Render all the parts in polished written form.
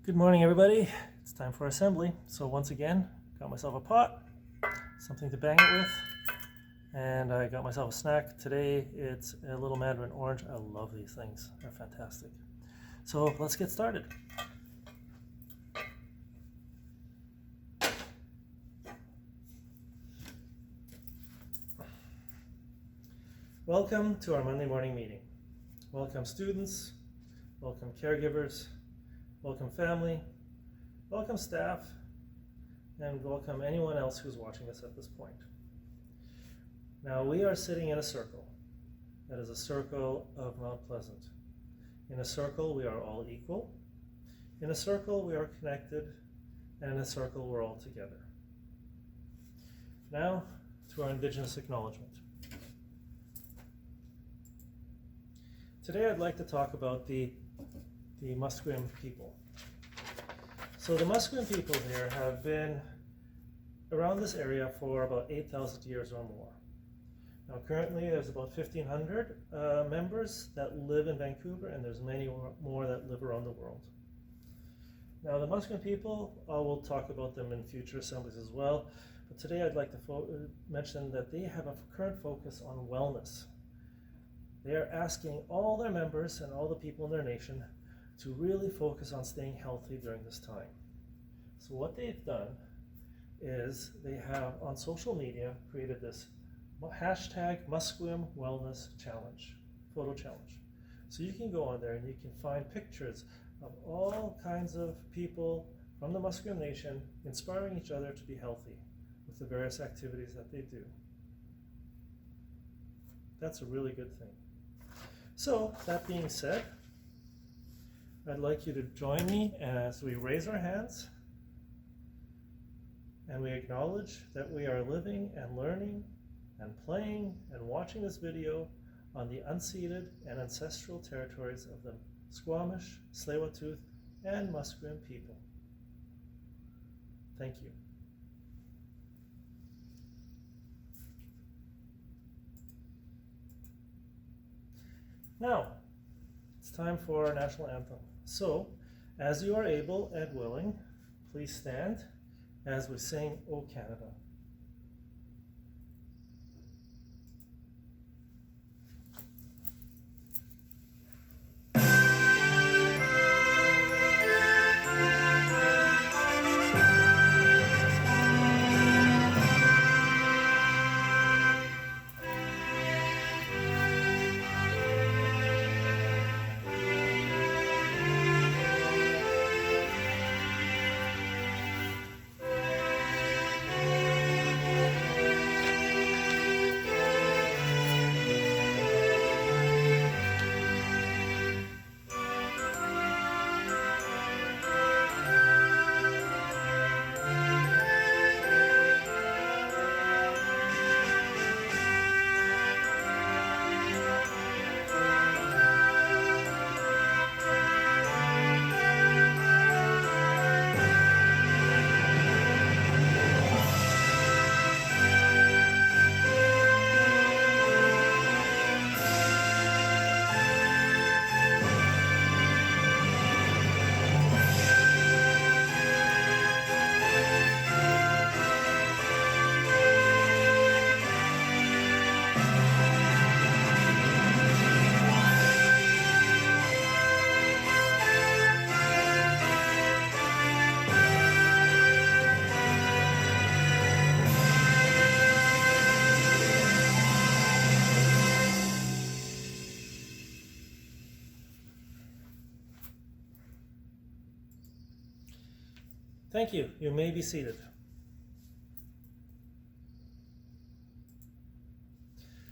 Good morning, everybody. It's time for assembly. So once again, got myself a pot, something to bang it with, and I got myself a snack. Today it's a little mandarin orange. I love these things. They're fantastic. So let's get started. Welcome to our Monday morning meeting. Welcome students, welcome caregivers, welcome family, welcome staff, and welcome anyone else who's watching us at this point. Now we are sitting in a circle. That is a circle of Mount Pleasant. In a circle we are all equal. In a circle we are connected, and in a circle we're all together. Now to our Indigenous Acknowledgement. Today I'd like to talk about the Musqueam people. So the Musqueam people here have been around this area for about 8,000 years or more. Now currently there's about 1,500 members that live in Vancouver, and there's many more that live around the world. Now the Musqueam people, we'll talk about them in future assemblies as well, but today I'd like to mention that they have a current focus on wellness. They are asking all their members and all the people in their nation to really focus on staying healthy during this time. So what they've done is they have on social media created this hashtag Musqueam Wellness Challenge, photo challenge. So you can go on there and you can find pictures of all kinds of people from the Musqueam Nation inspiring each other to be healthy with the various activities that they do. That's a really good thing. So that being said, I'd like you to join me as we raise our hands and we acknowledge that we are living and learning and playing and watching this video on the unceded and ancestral territories of the Squamish, Tsleil-Waututh, and Musqueam people. Thank you. Now, it's time for our national anthem. So, as you are able and willing, please stand as we sing O Canada. Thank you. You may be seated.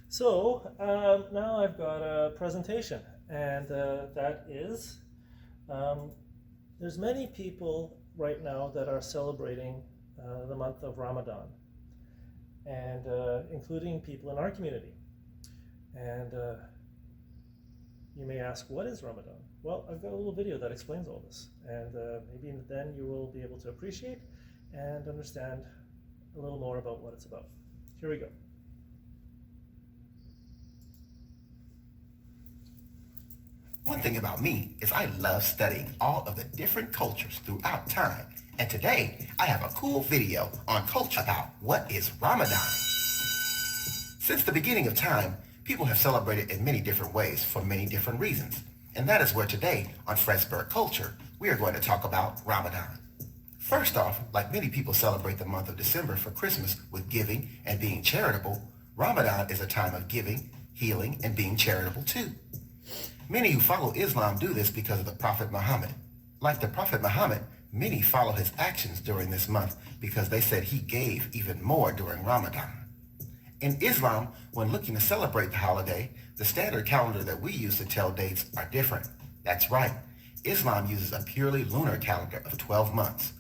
So now I've got a presentation, and that is, there's many people right now that are celebrating the month of Ramadan, and including people in our community. And you may ask, what is Ramadan? Well, I've got a little video that explains all this, and maybe then you will be able to appreciate and understand a little more about what it's about. Here we go. One thing about me is I love studying all of the different cultures throughout time. And today, I have a cool video on culture about what is Ramadan. Since the beginning of time, people have celebrated in many different ways for many different reasons. And that is where today, on Fred's Culture, we are going to talk about Ramadan. First off, like many people celebrate the month of December for Christmas with giving and being charitable, Ramadan is a time of giving, healing, and being charitable too. Many who follow Islam do this because of the Prophet Muhammad. Like the Prophet Muhammad, many follow his actions during this month because they said he gave even more during Ramadan. In Islam, when looking to celebrate the holiday, the standard calendar that we use to tell dates are different. That's right. Islam uses a purely lunar calendar of 12 months.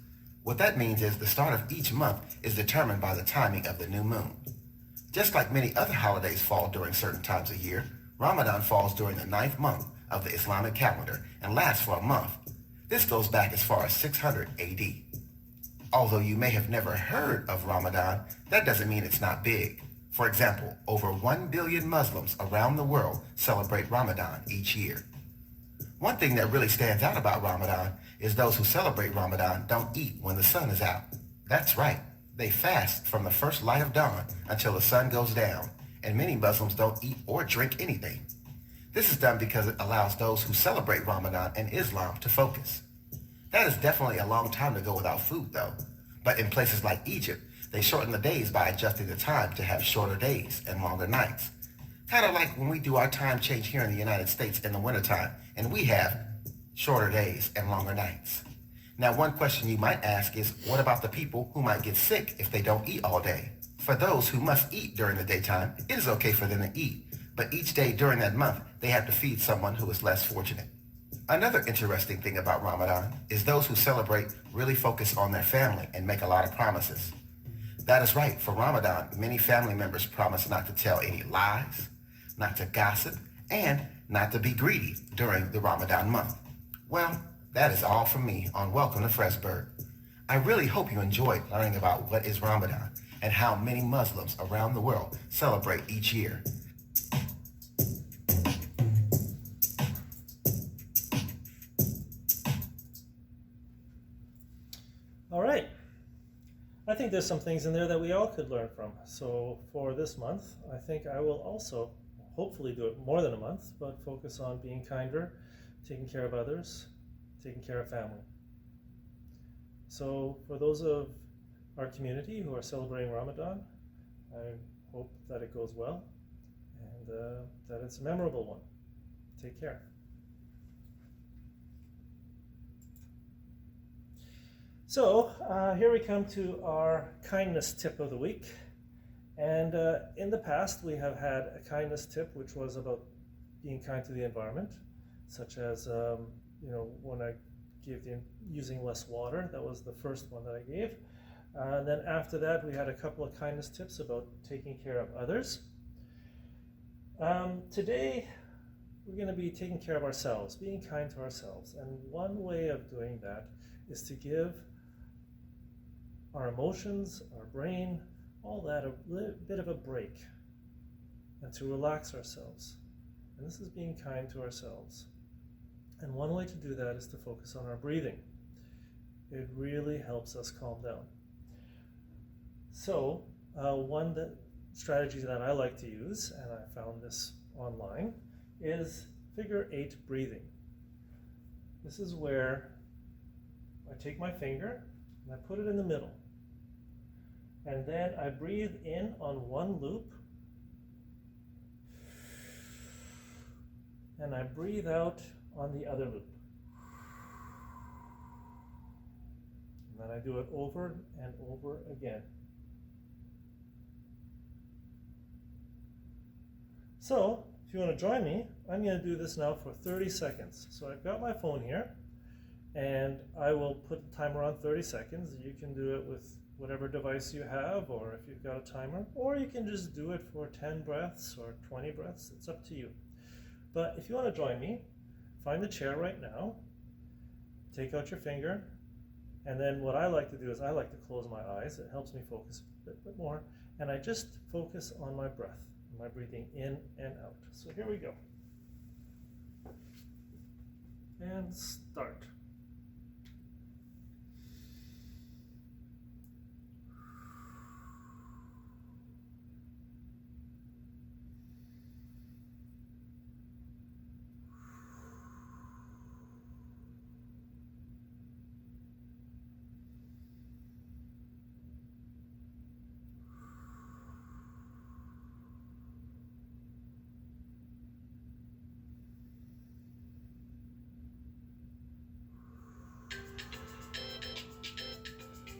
What that means is the start of each month is determined by the timing of the new moon. Just like many other holidays fall during certain times of year, Ramadan falls during the 9th month of the Islamic calendar and lasts for a month. This goes back as far as 600 AD. Although you may have never heard of Ramadan, that doesn't mean it's not big. For example, over 1 billion Muslims around the world celebrate Ramadan each year. One thing that really stands out about Ramadan is those who celebrate Ramadan don't eat when the sun is out. That's right. They fast from the first light of dawn until the sun goes down, and many Muslims don't eat or drink anything. This is done because it allows those who celebrate Ramadan and Islam to focus. That is definitely a long time to go without food though. But in places like Egypt, they shorten the days by adjusting the time to have shorter days and longer nights. Kind of like when we do our time change here in the United States in the wintertime, and we have shorter days and longer nights. Now, one question you might ask is, what about the people who might get sick if they don't eat all day? For those who must eat during the daytime, it is okay for them to eat, but each day during that month, they have to feed someone who is less fortunate. Another interesting thing about Ramadan is those who celebrate really focus on their family and make a lot of promises. That is right. For Ramadan, many family members promise not to tell any lies, not to gossip, and not to be greedy during the Ramadan month. Well, that is all from me on Welcome to Fred's. I really hope you enjoyed learning about what is Ramadan and how many Muslims around the world celebrate each year. All right. I think there's some things in there that we all could learn from. So for this month, I think I will also hopefully do it more than a month, but focus on being kinder, taking care of others, taking care of family. So for those of our community who are celebrating Ramadan, I hope that it goes well and that it's a memorable one. Take care. So here we come to our kindness tip of the week. And in the past, we have had a kindness tip, which was about being kind to the environment, such as, when I gave using less water. That was the first one that I gave. And then after that, we had a couple of kindness tips about taking care of others. Today, we're going to be taking care of ourselves, being kind to ourselves. And one way of doing that is to give our emotions, our brain, all that a bit of a break, and to relax ourselves. And this is being kind to ourselves. And one way to do that is to focus on our breathing. It really helps us calm down. So one strategy that I like to use, and I found this online, is figure 8 breathing. This is where I take my finger and I put it in the middle. And then I breathe in on one loop, and I breathe out on the other loop. And then I do it over and over again. So, if you want to join me, I'm going to do this now for 30 seconds. So I've got my phone here, and I will put the timer on 30 seconds. You can do it with whatever device you have, or if you've got a timer, or you can just do it for 10 breaths or 20 breaths. It's up to you. But if you want to join me, find the chair right now, take out your finger, and then what I like to do is I like to close my eyes. It helps me focus a bit more, and I just focus on my breath, my breathing in and out. So here we go. And start.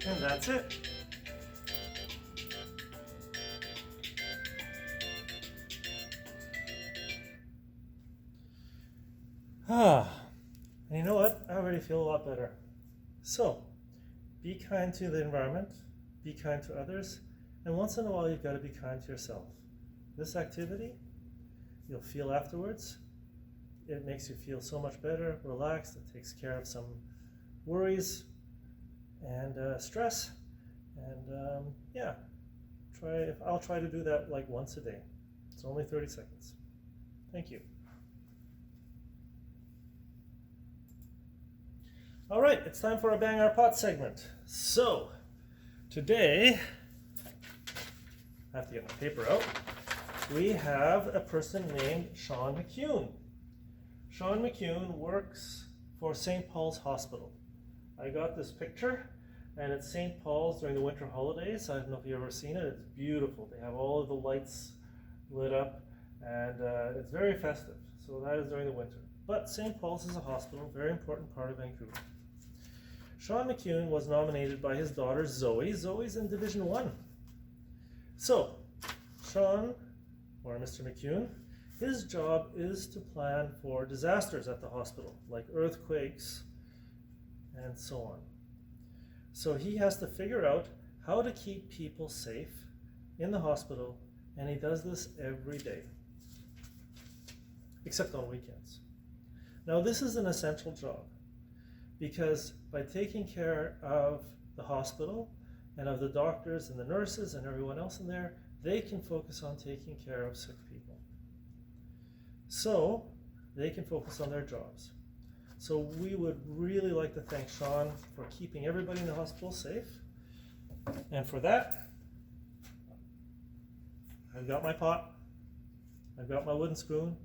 And that's it. And you know what? I already feel a lot better. So, be kind to the environment, be kind to others, and once in a while you've got to be kind to yourself. This activity, you'll feel afterwards. It makes you feel so much better, relaxed. It takes care of some worries and stress. And yeah, I'll try to do that like once a day. It's only 30 seconds. Thank you. All right, it's time for a Bang Our Pot segment. So, today, I have to get my paper out. We have a person named Sean McCune. Sean McCune works for St. Paul's Hospital. I got this picture, and it's St. Paul's during the winter holidays. I don't know if you've ever seen it. It's beautiful. They have all of the lights lit up, and it's very festive. So that is during the winter. But St. Paul's is a hospital, very important part of Vancouver. Sean McCune was nominated by his daughter Zoe. Zoe's in Division 1. So, Sean, or Mr. McCune, his job is to plan for disasters at the hospital, like earthquakes and so on. So he has to figure out how to keep people safe in the hospital, and he does this every day, except on weekends. Now, this is an essential job, because by taking care of the hospital and of the doctors and the nurses and everyone else in there, they can focus on taking care of sick people. So they can focus on their jobs. So we would really like to thank Sean for keeping everybody in the hospital safe. And for that, I've got my pot, I've got my wooden spoon.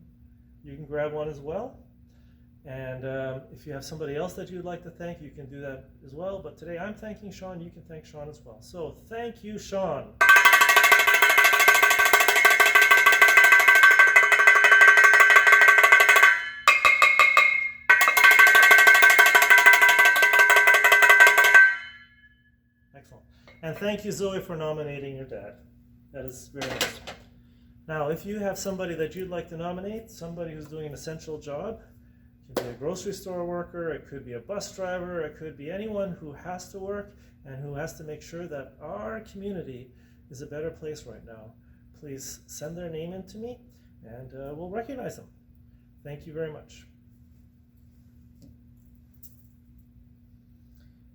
You can grab one as well. And if you have somebody else that you'd like to thank, you can do that as well. But today I'm thanking Sean. You can thank Sean as well. So thank you, Sean. Excellent. And thank you, Zoe, for nominating your dad. That is very nice. Now, if you have somebody that you'd like to nominate, somebody who's doing an essential job, it could be a grocery store worker, it could be a bus driver, it could be anyone who has to work and who has to make sure that our community is a better place right now, please send their name in to me and we'll recognize them. Thank you very much.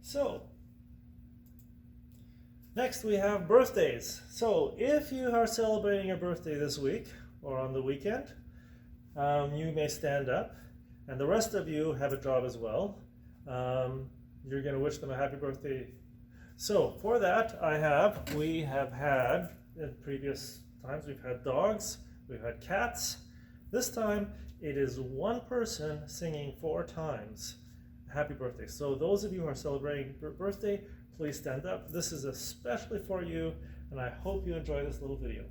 So, next we have birthdays. So if you are celebrating your birthday this week or on the weekend, you may stand up, and the rest of you have a job as well. You're going to wish them a happy birthday. So for that, we have had, in previous times, we've had dogs, we've had cats. This time, it is one person singing 4 times happy birthday. So those of you who are celebrating birthday, please stand up. This is especially for you, and I hope you enjoy this little video.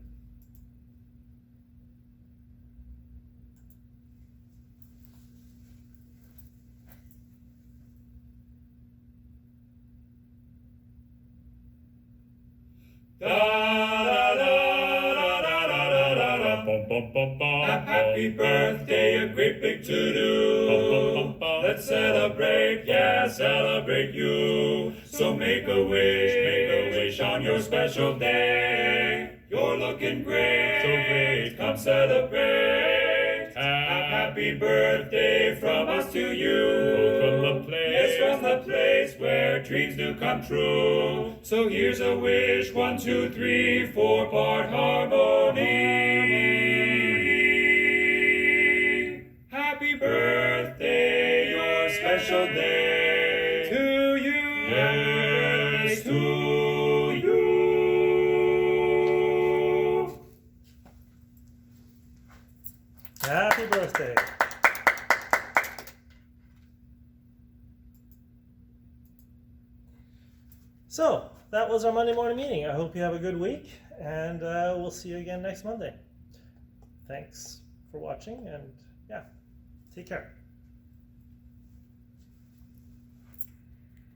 Happy birthday, a great big to-do. Let's celebrate, yeah, celebrate you. So make a wish on your special day. You're looking great, so great, come celebrate. Happy birthday from us to you. From the place where dreams do come true. So here's a wish, 1, 2, 3, 4-part harmony. Happy birthday, birthday to you. Happy birthday. So, that was our Monday morning meeting. I hope you have a good week, and we'll see you again next Monday. Thanks for watching, and yeah, take care.